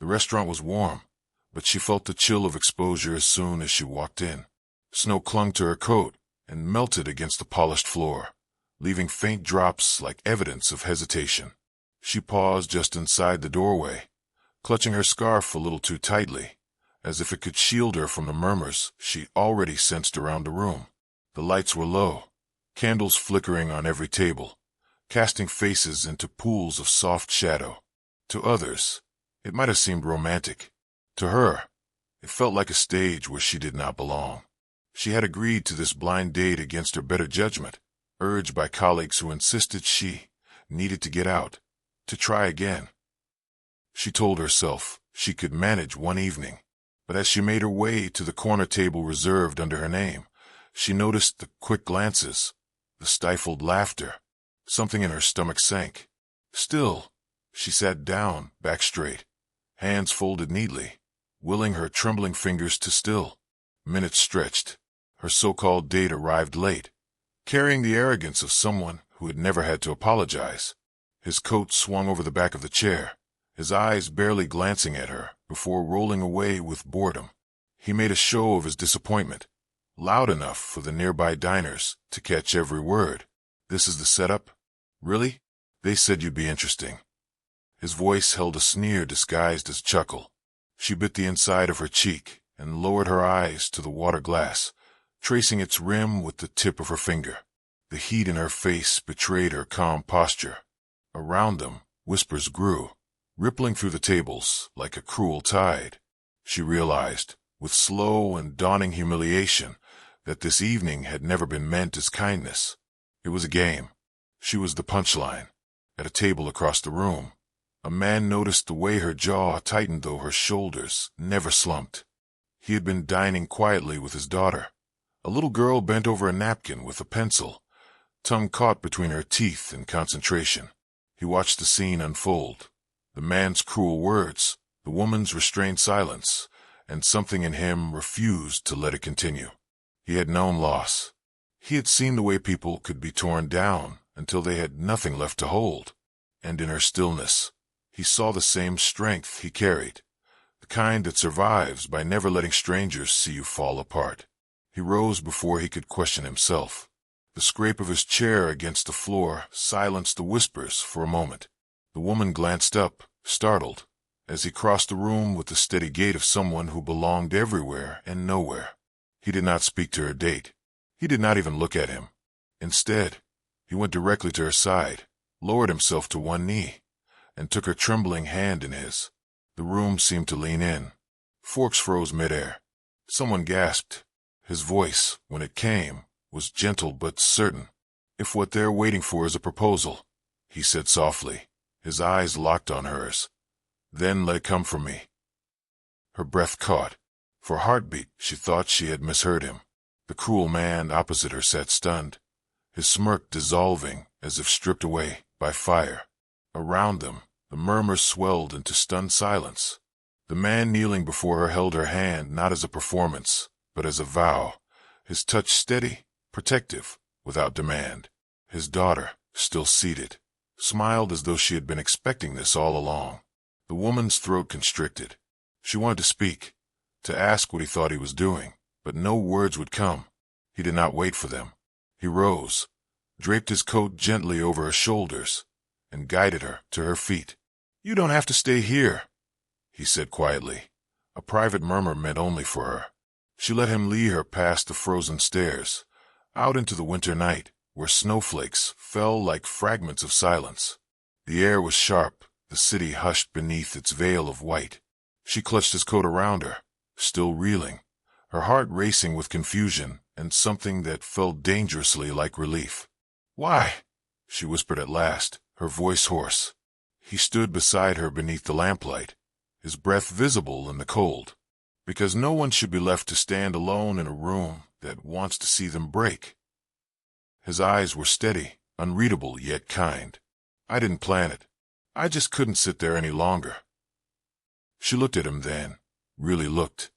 The restaurant was warm, but she felt the chill of exposure as soon as she walked in. Snow clung to her coat and melted against the polished floor, leaving faint drops like evidence of hesitation. She paused just inside the doorway, clutching her scarf a little too tightly, as if it could shield her from the murmurs she already sensed around the room. The lights were low, candles flickering on every table, casting faces into pools of soft shadow. To others, it might have seemed romantic. To her, it felt like a stage where she did not belong. She had agreed to this blind date against her better judgment, urged by colleagues who insisted she needed to get out, to try again. She told herself she could manage one evening, but as she made her way to the corner table reserved under her name, she noticed the quick glances, the stifled laughter. Something in her stomach sank. Still, she sat down, back straight, hands folded neatly, willing her trembling fingers to still. Minutes stretched. Her so-called date arrived late, carrying the arrogance of someone who had never had to apologize. His coat swung over the back of the chair, his eyes barely glancing at her before rolling away with boredom. He made a show of his disappointment, loud enough for the nearby diners to catch every word. "This is the setup? Really? They said you'd be interesting." His voice held a sneer disguised as chuckle. She bit the inside of her cheek and lowered her eyes to the water glass, tracing its rim with the tip of her finger. The heat in her face betrayed her calm posture. Around them, whispers grew, rippling through the tables like a cruel tide. She realized, with slow and dawning humiliation, that this evening had never been meant as kindness. It was a game. She was the punchline. At a table across the room, a man noticed the way her jaw tightened though her shoulders never slumped. He had been dining quietly with his daughter, a little girl bent over a napkin with a pencil, tongue caught between her teeth in concentration. He watched the scene unfold. The man's cruel words, the woman's restrained silence, and something in him refused to let it continue. He had known loss. He had seen the way people could be torn down until they had nothing left to hold. And in her stillness, he saw the same strength he carried, the kind that survives by never letting strangers see you fall apart. He rose before he could question himself. The scrape of his chair against the floor silenced the whispers for a moment. The woman glanced up, startled, as he crossed the room with the steady gait of someone who belonged everywhere and nowhere. He did not speak to her date. He did not even look at him. Instead, he went directly to her side, lowered himself to one knee, and took her trembling hand in his. The room seemed to lean in. Forks froze midair. Someone gasped. His voice, when it came, was gentle but certain. "If what they're waiting for is a proposal," he said softly, his eyes locked on hers, "then let it come from me." Her breath caught. For a heartbeat, she thought she had misheard him. The cruel man opposite her sat stunned, his smirk dissolving as if stripped away by fire. Around them, the murmurs swelled into stunned silence. The man kneeling before her held her hand not as a performance, but as a vow, his touch steady, protective, without demand. His daughter, still seated, smiled as though she had been expecting this all along. The woman's throat constricted. She wanted to speak, to ask what he thought he was doing, but no words would come. He did not wait for them. He rose, draped his coat gently over her shoulders, and guided her to her feet. "You don't have to stay here," he said quietly, a private murmur meant only for her. She let him lead her past the frozen stairs, out into the winter night, where snowflakes fell like fragments of silence. The air was sharp, the city hushed beneath its veil of white. She clutched his coat around her, still reeling, her heart racing with confusion and something that felt dangerously like relief. "Why?" she whispered at last, her voice hoarse. He stood beside her beneath the lamplight, his breath visible in the cold. "Because no one should be left to stand alone in a room that wants to see them break." His eyes were steady, unreadable yet kind. "I didn't plan it. I just couldn't sit there any longer." She looked at him then, really looked,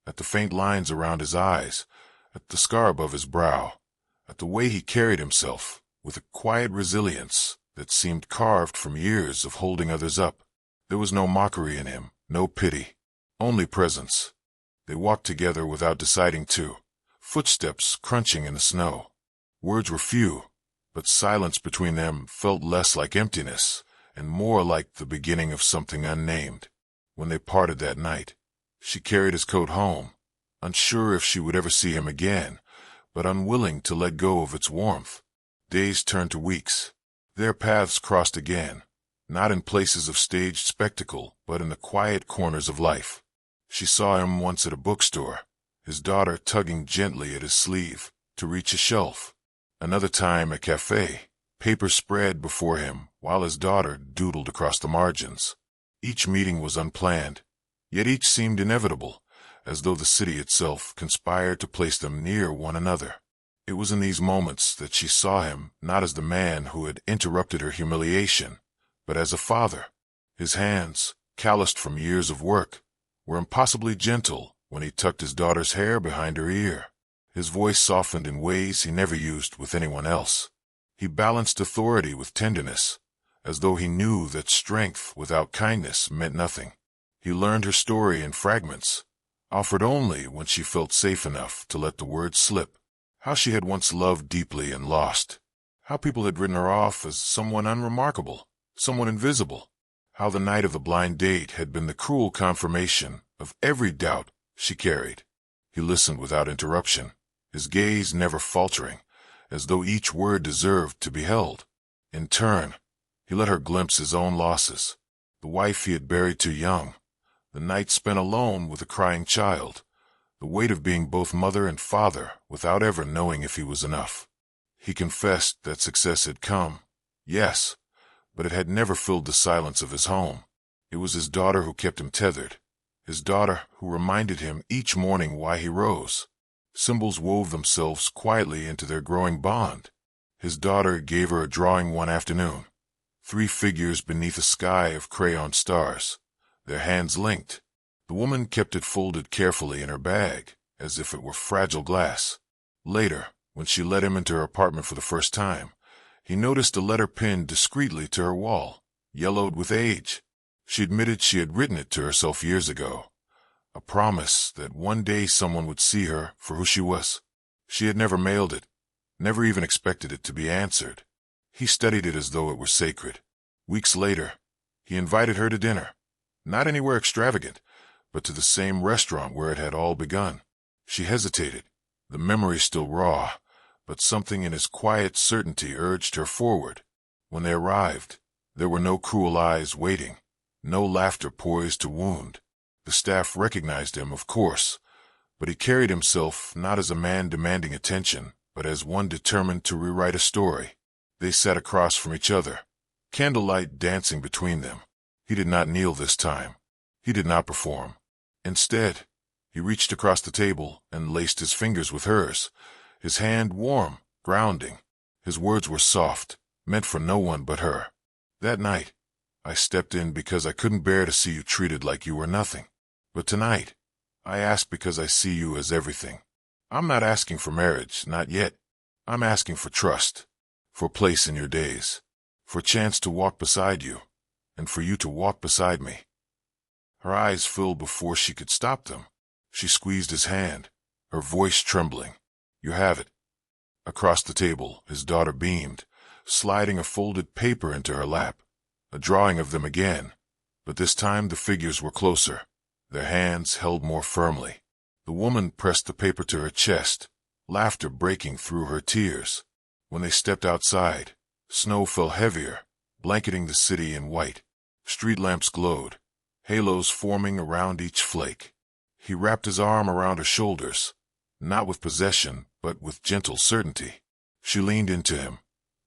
at the faint lines around his eyes, at the scar above his brow, at the way he carried himself, with a quiet resilience that seemed carved from years of holding others up. There was no mockery in him, No pity, only presence. They walked together without deciding to, footsteps crunching in the snow. Words were few, but silence between them felt less like emptiness and more like the beginning of something unnamed. When they parted that night, she carried his coat home, unsure if she would ever see him again, but unwilling to let go of its warmth. Days turned to weeks. Their paths crossed again, not in places of staged spectacle, but in the quiet corners of life. She saw him once at a bookstore, his daughter tugging gently at his sleeve to reach a shelf. Another time at a cafe, paper spread before him while his daughter doodled across the margins. Each meeting was unplanned, yet each seemed inevitable, as though the city itself conspired to place them near one another. It was in these moments that she saw him not as the man who had interrupted her humiliation, but as a father. His hands, calloused from years of work, were impossibly gentle when he tucked his daughter's hair behind her ear. His voice softened in ways he never used with anyone else. He balanced authority with tenderness, as though he knew that strength without kindness meant nothing. He learned her story in fragments, offered only when she felt safe enough to let the words slip. How she had once loved deeply and lost. How people had written her off as someone unremarkable, someone invisible. How the night of the blind date had been the cruel confirmation of every doubt she carried. He listened without interruption, his gaze never faltering, as though each word deserved to be held. In turn, he let her glimpse his own losses, the wife he had buried too young, the night spent alone with a crying child, the weight of being both mother and father without ever knowing if he was enough. He confessed that success had come, yes, but it had never filled the silence of his home. It was his daughter who kept him tethered, his daughter who reminded him each morning why he rose. Symbols wove themselves quietly into their growing bond. His daughter gave her a drawing one afternoon, 3 figures beneath a sky of crayon stars, their hands linked. The woman kept it folded carefully in her bag, as if it were fragile glass. Later, when she let him into her apartment for the first time, he noticed a letter pinned discreetly to her wall, yellowed with age. She admitted she had written it to herself years ago, a promise that one day someone would see her for who she was. She had never mailed it, never even expected it to be answered. He studied it as though it were sacred. Weeks later, he invited her to dinner, not anywhere extravagant, but to the same restaurant where it had all begun. She hesitated, the memory still raw, but something in his quiet certainty urged her forward. When they arrived, there were no cruel eyes waiting, no laughter poised to wound. The staff recognized him, of course, but he carried himself not as a man demanding attention, but as one determined to rewrite a story. They sat across from each other, candlelight dancing between them. He did not kneel this time. He did not perform. Instead, he reached across the table and laced his fingers with hers, his hand warm, grounding. His words were soft, meant for no one but her. That night, I stepped in because I couldn't bear to see you treated like you were nothing. But tonight, I ask because I see you as everything. I'm not asking for marriage, not yet. I'm asking for trust, for place in your days, for a chance to walk beside you, and for you to walk beside me. Her eyes filled before she could stop them. She squeezed his hand, her voice trembling. You have it. Across the table, his daughter beamed, sliding a folded paper into her lap. A drawing of them again, but this time the figures were closer, their hands held more firmly. The woman pressed the paper to her chest, laughter breaking through her tears. When they stepped outside, snow fell heavier, blanketing the city in white. Street lamps glowed, halos forming around each flake. He wrapped his arm around her shoulders, not with possession, but with gentle certainty. She leaned into him,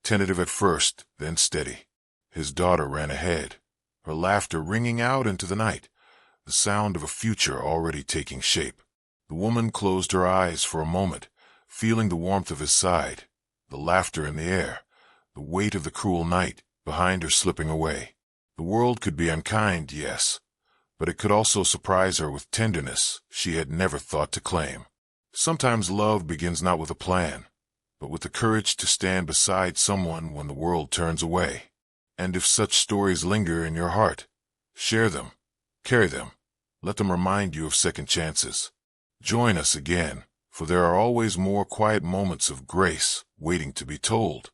tentative at first, then steady. His daughter ran ahead, her laughter ringing out into the night, the sound of a future already taking shape. The woman closed her eyes for a moment, feeling the warmth of his side, the laughter in the air, the weight of the cruel night behind her slipping away. The world could be unkind, yes, but it could also surprise her with tenderness she had never thought to claim. Sometimes love begins not with a plan, but with the courage to stand beside someone when the world turns away. And if such stories linger in your heart, share them, carry them, Let them remind you of second chances. Join us again, for there are always more quiet moments of grace waiting to be told.